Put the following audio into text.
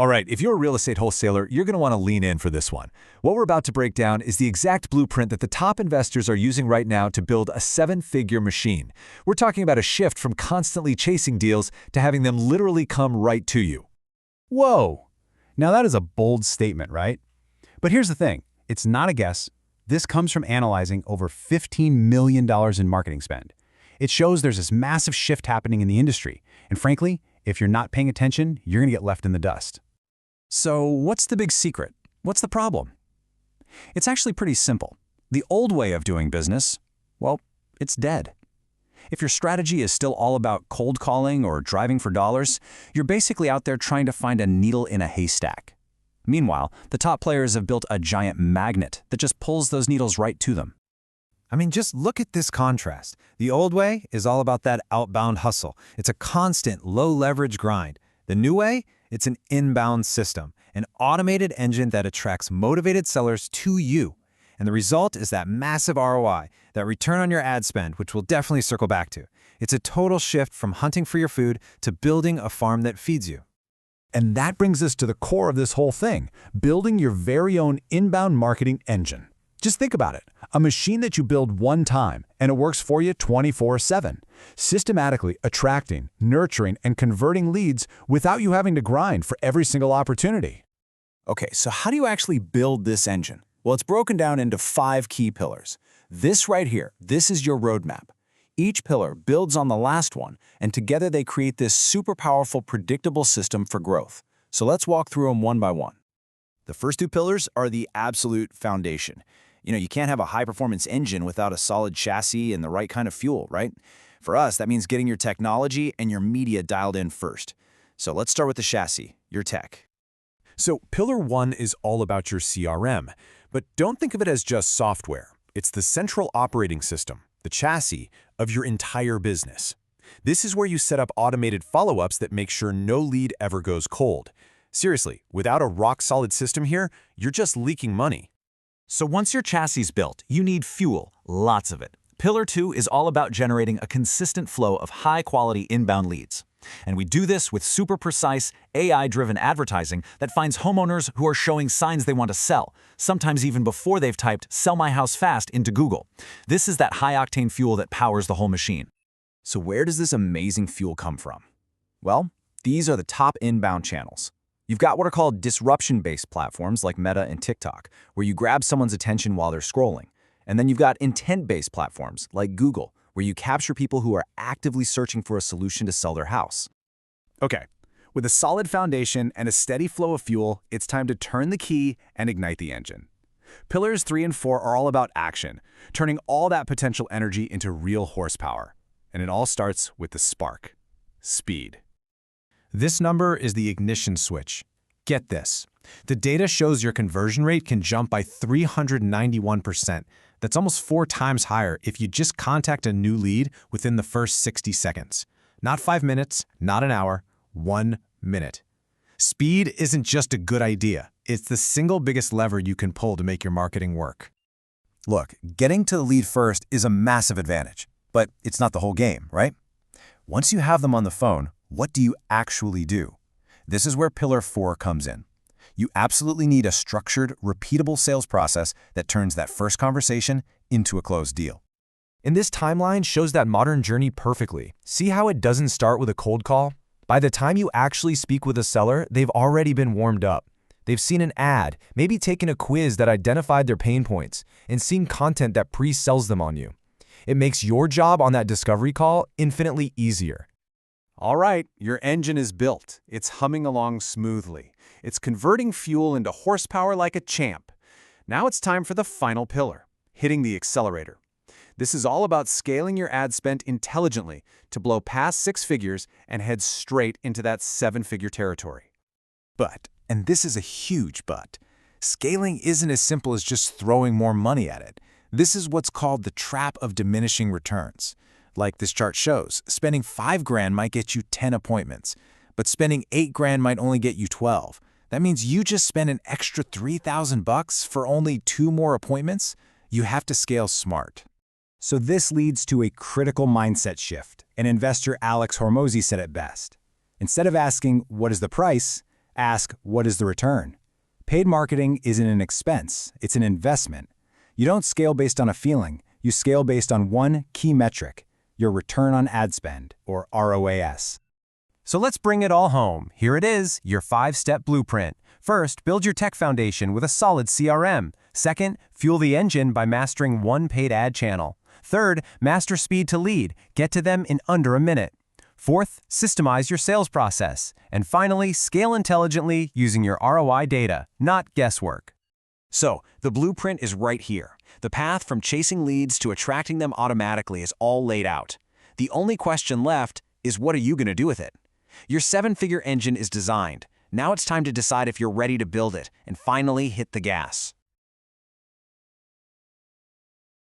All right, if you're a real estate wholesaler, you're going to want to lean in for this one. What we're about to break down is the exact blueprint that the top investors are using right now to build a seven-figure machine. We're talking about a shift from constantly chasing deals to having them literally come right to you. Whoa! Now that is a bold statement, right? But here's the thing. It's not a guess. This comes from analyzing over $15 million in marketing spend. It shows there's this massive shift happening in the industry. And frankly, if you're not paying attention, you're going to get left in the dust. So what's the big secret? What's the problem? It's actually pretty simple. The old way of doing business, well, it's dead. If your strategy is still all about cold calling or driving for dollars, you're basically out there trying to find a needle in a haystack. Meanwhile, the top players have built a giant magnet that just pulls those needles right to them. I mean, just look at this contrast. The old way is all about that outbound hustle. It's a constant, low-leverage grind. The new way? It's an inbound system, an automated engine that attracts motivated sellers to you. And the result is that massive ROI, that return on your ad spend, which we'll definitely circle back to. It's a total shift from hunting for your food to building a farm that feeds you. And that brings us to the core of this whole thing, building your very own inbound marketing engine. Just think about it, a machine that you build one time and it works for you 24/7, systematically attracting, nurturing, and converting leads without you having to grind for every single opportunity. Okay, so how do you actually build this engine? Well, it's broken down into 5 key pillars. This right here, this is your roadmap. Each pillar builds on the last one, and together they create this super powerful, predictable system for growth. So let's walk through them one by one. The first 2 pillars are the absolute foundation. You can't have a high-performance engine without a solid chassis and the right kind of fuel, right? For us, that means getting your technology and your media dialed in first. So let's start with the chassis, your tech. So Pillar 1 is all about your CRM, but don't think of it as just software. It's the central operating system, the chassis of your entire business. This is where you set up automated follow-ups that make sure no lead ever goes cold. Seriously, without a rock-solid system here, you're just leaking money. So once your chassis is built, you need fuel, lots of it. Pillar 2 is all about generating a consistent flow of high-quality inbound leads. And we do this with super precise, AI-driven advertising that finds homeowners who are showing signs they want to sell, sometimes even before they've typed "sell my house fast" into Google. This is that high-octane fuel that powers the whole machine. So where does this amazing fuel come from? Well, these are the top inbound channels. You've got what are called disruption-based platforms like Meta and TikTok, where you grab someone's attention while they're scrolling. And then you've got intent-based platforms like Google, where you capture people who are actively searching for a solution to sell their house. Okay, with a solid foundation and a steady flow of fuel, it's time to turn the key and ignite the engine. Pillars 3 and 4 are all about action, turning all that potential energy into real horsepower. And it all starts with the spark: speed. This number is the ignition switch. Get this. The data shows your conversion rate can jump by 391%. That's almost 4 times higher if you just contact a new lead within the first 60 seconds. Not 5 minutes, not an hour, 1 minute. Speed isn't just a good idea. It's the single biggest lever you can pull to make your marketing work. Look, getting to the lead first is a massive advantage, but it's not the whole game, right? Once you have them on the phone, what do you actually do? This is where Pillar 4 comes in. You absolutely need a structured, repeatable sales process that turns that first conversation into a closed deal. And this timeline shows that modern journey perfectly. See how it doesn't start with a cold call? By the time you actually speak with a seller, they've already been warmed up. They've seen an ad, maybe taken a quiz that identified their pain points, and seen content that pre-sells them on you. It makes your job on that discovery call infinitely easier. All right, your engine is built. It's humming along smoothly. It's converting fuel into horsepower like a champ. Now it's time for the final pillar, hitting the accelerator. This is all about scaling your ad spend intelligently to blow past 6 figures and head straight into that 7-figure territory. But, and this is a huge but, scaling isn't as simple as just throwing more money at it. This is what's called the trap of diminishing returns. Like this chart shows, spending $5,000 might get you 10 appointments, but spending $8,000 might only get you 12. That means you just spend an extra $3,000 for only 2 more appointments? You have to scale smart. So this leads to a critical mindset shift, and investor Alex Hormozi said it best. Instead of asking, what is the price? Ask, what is the return? Paid marketing isn't an expense, it's an investment. You don't scale based on a feeling, you scale based on one key metric, your return on ad spend, or ROAS. So let's bring it all home. Here it is, your 5-step blueprint. First, build your tech foundation with a solid CRM. Second, fuel the engine by mastering one paid ad channel. Third, master speed to lead. Get to them in under a minute. Fourth, systemize your sales process. And finally, scale intelligently using your ROI data, not guesswork. So, the blueprint is right here. The path from chasing leads to attracting them automatically is all laid out. The only question left is, what are you going to do with it? Your 7-figure engine is designed. Now it's time to decide if you're ready to build it and finally hit the gas.